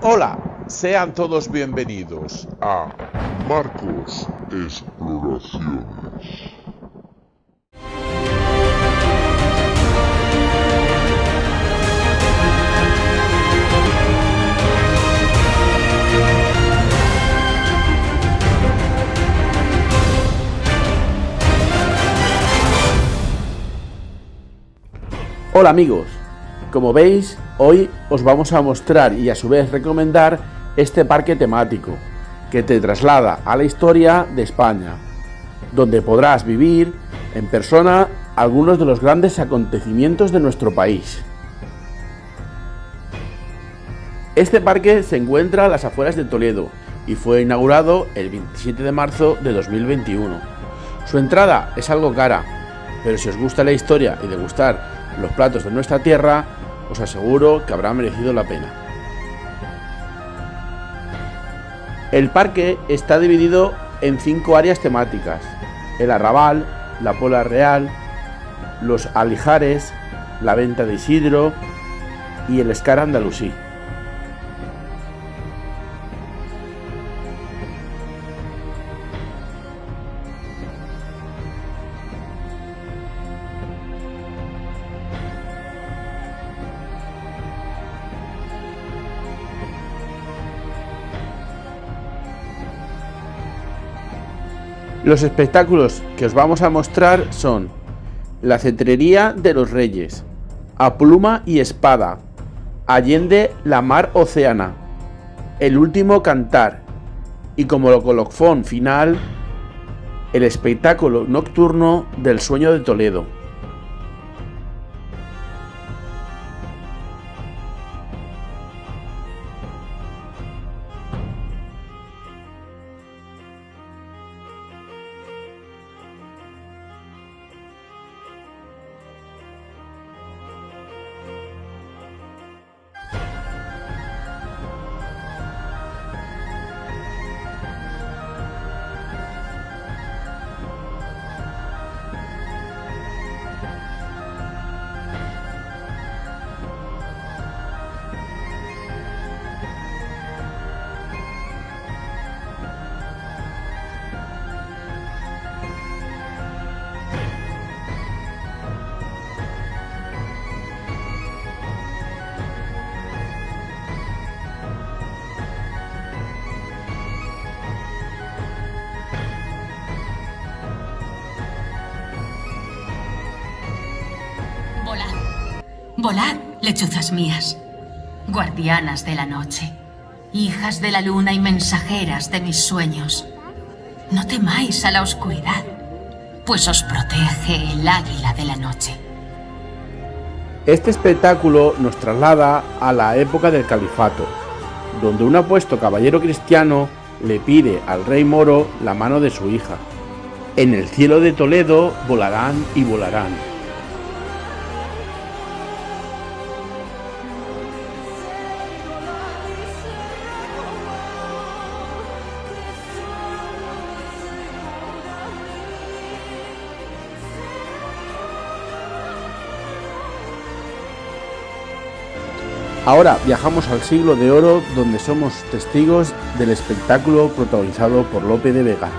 Hola, sean todos bienvenidos a Marcos Exploraciones. Hola amigos, como veis, hoy os vamos a mostrar y a su vez recomendar este parque temático que te traslada a la historia de España, donde podrás vivir en persona algunos de los grandes acontecimientos de nuestro país. Este parque se encuentra a las afueras de Toledo y fue inaugurado el 27 de marzo de 2021. Su entrada es algo cara, pero si os gusta la historia y degustar los platos de nuestra tierra, os aseguro que habrá merecido la pena. El parque está dividido en 5 áreas temáticas: el Arrabal, la Pola Real, los Alijares, la Venta de Isidro y el Escar Andalusí. Los espectáculos que os vamos a mostrar son la Cetrería de los Reyes, A Pluma y Espada, Allende la Mar Océana, El Último Cantar y como colofón final, el espectáculo nocturno del Sueño de Toledo. Volad, lechuzas mías, guardianas de la noche, hijas de la luna y mensajeras de mis sueños. No temáis a la oscuridad, pues os protege el águila de la noche. Este espectáculo nos traslada a la época del califato, donde un apuesto caballero cristiano le pide al rey moro la mano de su hija. En el cielo de Toledo volarán y volarán. Ahora viajamos al siglo de oro, donde somos testigos del espectáculo protagonizado por Lope de Vega.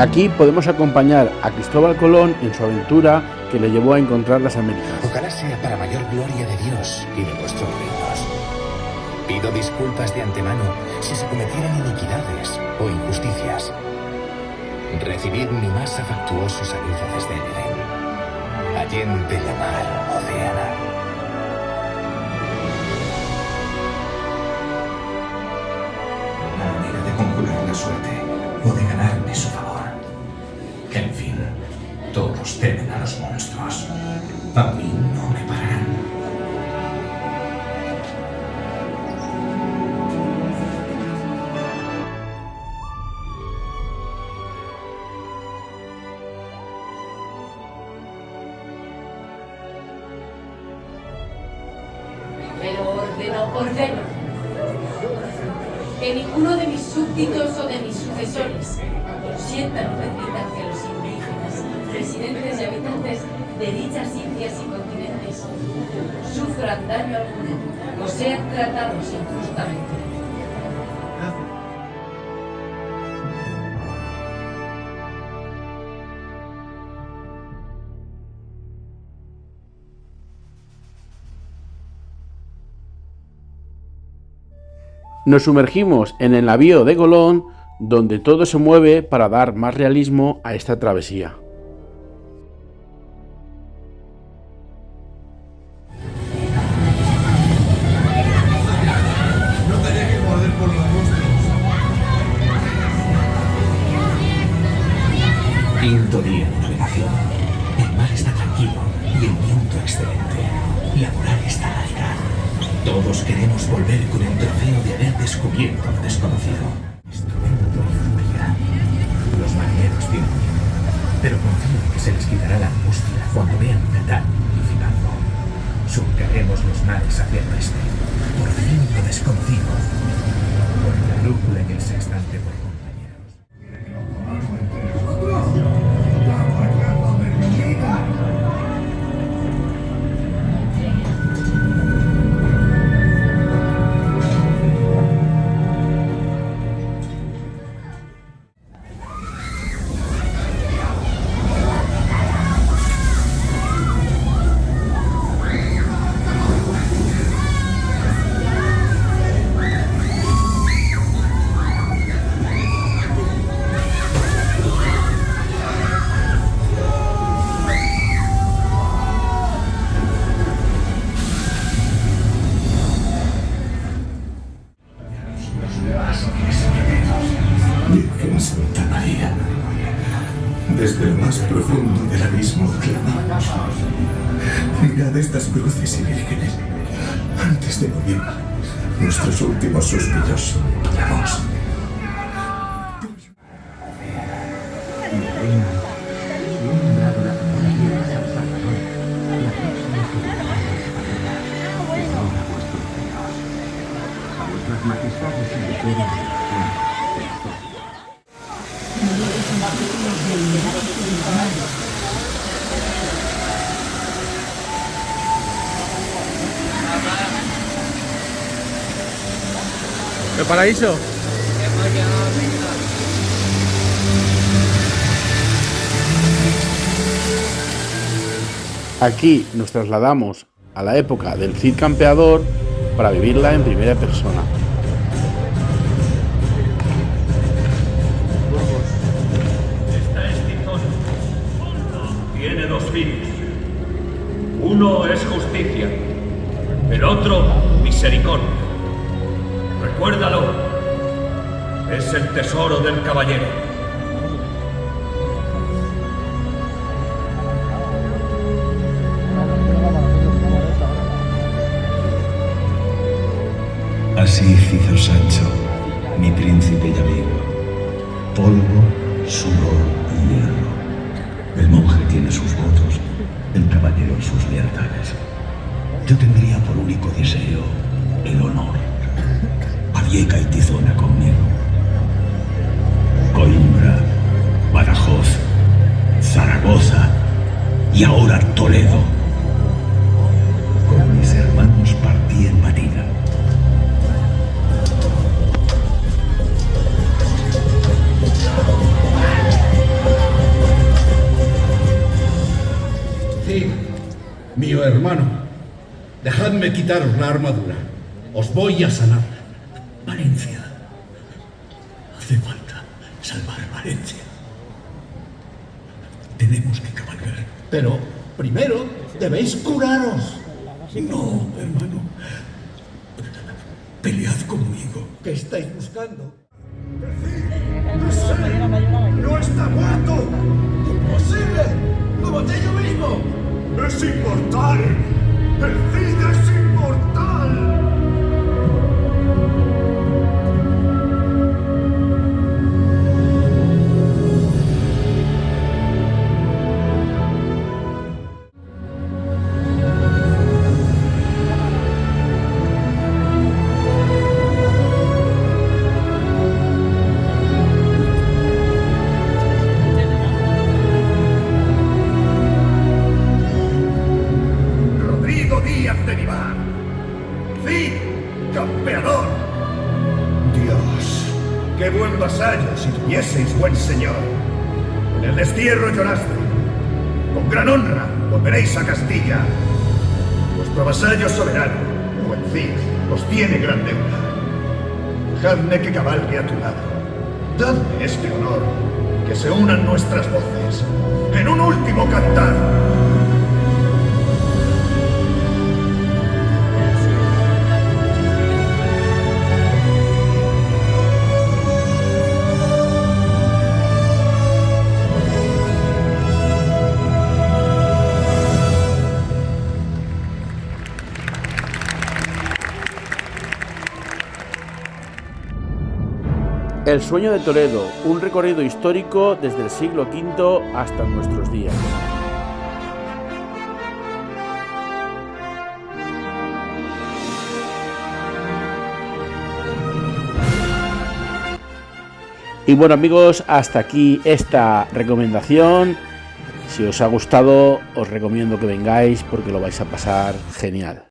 Aquí podemos acompañar a Cristóbal Colón en su aventura que le llevó a encontrar las Américas. Ojalá sea para mayor gloria de Dios y de vuestros reinos. Pido disculpas de antemano si se cometieran iniquidades o injusticias. Recibid mi más afectuoso saludo desde el Edén, allende la mar Oceana. Una manera de conjurar la suerte o de ganarme su favor. En fin, todos temen a los monstruos. A mí no me pararán. Pero ordeno que ninguno de mis súbditos o de mis sucesores sientan o permitan que los indígenas, residentes y habitantes de dichas indias y continentes sufran daño alguno o sean tratados injustamente. Nos sumergimos en el navío de Colón, donde todo se mueve para dar más realismo a esta travesía. Quinto día de navegación. El mar está tranquilo y el viento excelente. La moral está alta. Todos queremos volver con el trofeo de haber descubierto lo desconocido. Instrumento y furia. Los marineros tienen miedo, pero confían que se les quitará la angustia cuando vean Catán unificado. Surcaremos los mares hacia el oeste, por fin lo desconocido. Con la brújula en el sextante por compañeros. Virgen Santa María, desde lo más profundo del abismo clamamos. Mirad estas cruces y vírgenes. Antes de morir, nuestros últimos suspiros, la voz. ¿El paraíso? Aquí nos trasladamos a la época del Cid Campeador para vivirla en primera persona. Esta es Tizón. Tiene dos fines. Uno es justicia, el otro misericordia. Recuérdalo. Es el tesoro del caballero. Así hizo Sancho, mi príncipe y amigo. Polvo, sudor y hierro. El monje tiene sus votos, el caballero sus lealtades. Yo tendría por único deseo el honor. Valleca y Tizona conmigo. Coimbra, Badajoz, Zaragoza y ahora Toledo. Con mis hermanos partí en batida. hermano. Dejadme quitaros la armadura. Os voy a sanar. Valencia. Hace falta salvar Valencia. Tenemos que cabalgar. Pero primero debéis curaros. No, hermano. Pelead conmigo. ¿Qué estáis buscando? ¡No está muerto! ¡Imposible! ¡Lo maté yo mismo! ¡Es inmortal! ¡El Cid es inmortal! ¡Campeador! Dios, qué buen vasallo si tuvieseis buen señor. En el destierro lloraste. Con gran honra volveréis a Castilla. Vuestro vasallo soberano, buen Cid, os tiene gran deuda. Dejadme que cabalgue a tu lado. Dadme este honor, que se unan nuestras voces en un último cantar. El sueño de Toledo, un recorrido histórico desde el siglo V hasta nuestros días. Y bueno amigos, hasta aquí esta recomendación. Si os ha gustado, os recomiendo que vengáis porque lo vais a pasar genial.